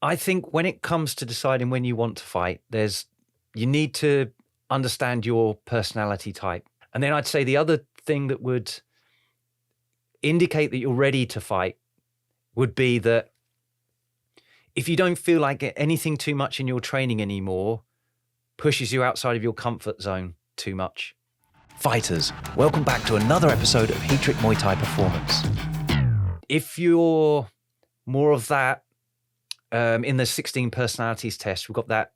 I think when it comes to deciding when you want to fight, you need to understand your personality type. And then I'd say the other thing that would indicate that you're ready to fight would be that if you don't feel like anything too much in your training anymore pushes you outside of your comfort zone too much. Fighters, welcome back to another episode of Heatrick Muay Thai Performance. If you're more of that, in the 16 personalities test, we've got that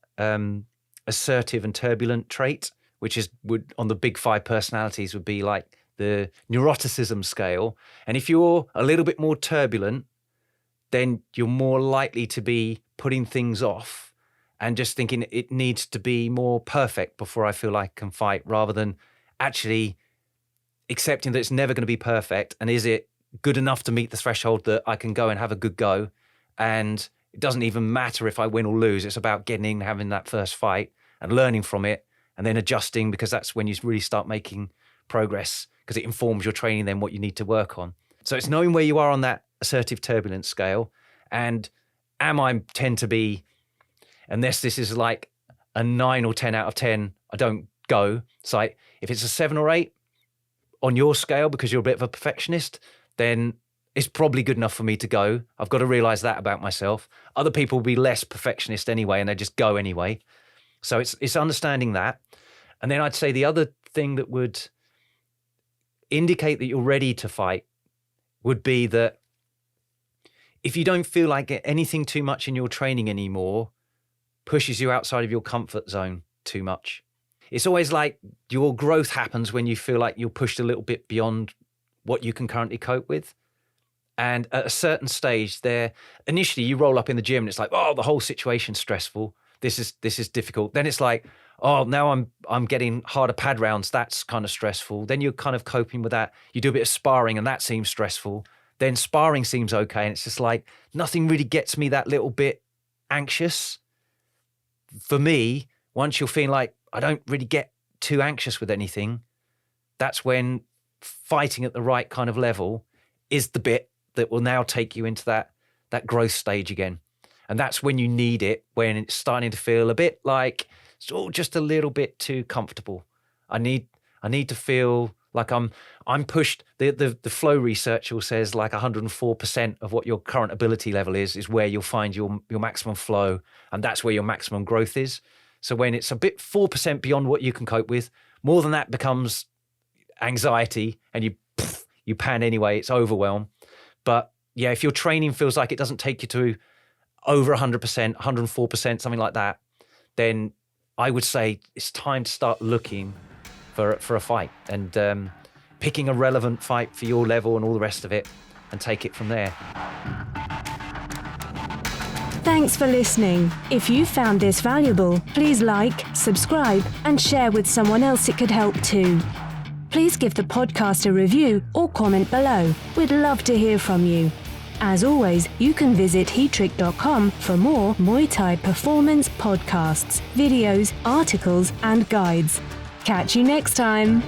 assertive and turbulent trait, which would on the big 5 personalities would be like the neuroticism scale. And if you're a little bit more turbulent, then you're more likely to be putting things off and just thinking it needs to be more perfect before I feel like I can fight, rather than actually accepting that it's never going to be perfect. And is it good enough to meet the threshold that I can go and have a good go? And it doesn't even matter if I win or lose. It's about getting in, having that first fight and learning from it and then adjusting, because that's when you really start making progress, because it informs your training then what you need to work on. So it's knowing where you are on that assertive turbulence scale, and tend to be, unless this is like a 9 or 10 out of 10, I don't go. It's like if it's a 7 or 8 on your scale because you're a bit of a perfectionist, then it's probably good enough for me to go. I've got to realize that about myself. Other people will be less perfectionist anyway, and they just go anyway. So it's understanding that. And then I'd say the other thing that would indicate that you're ready to fight would be that if you don't feel like anything too much in your training anymore pushes you outside of your comfort zone too much. It's always like your growth happens when you feel like you're pushed a little bit beyond what you can currently cope with. And at a certain stage there, initially you roll up in the gym and it's like, oh, the whole situation's stressful. This is difficult. Then it's like, oh, now I'm getting harder pad rounds. That's kind of stressful. Then you're kind of coping with that. You do a bit of sparring and that seems stressful. Then sparring seems okay. And it's just like, nothing really gets me that little bit anxious. For me, once you're feeling like I don't really get too anxious with anything, that's when fighting at the right kind of level is the bit that will now take you into that growth stage again. And that's when you need it, when it's starting to feel a bit like it's all just a little bit too comfortable. I need to feel like I'm pushed. The flow research says like 104% of what your current ability level is where you'll find your maximum flow, and that's where your maximum growth is. So when it's a bit 4% beyond what you can cope with, more than that becomes anxiety, and you pan anyway. It's overwhelm. But yeah, if your training feels like it doesn't take you to over 100%, 104%, something like that, then I would say it's time to start looking for a fight and picking a relevant fight for your level and all the rest of it, and take it from there. Thanks for listening. If you found this valuable, please like, subscribe, and share with someone else it could help too. Please give the podcast a review or comment below. We'd love to hear from you. As always, you can visit heatrick.com for more Muay Thai performance podcasts, videos, articles, and guides. Catch you next time.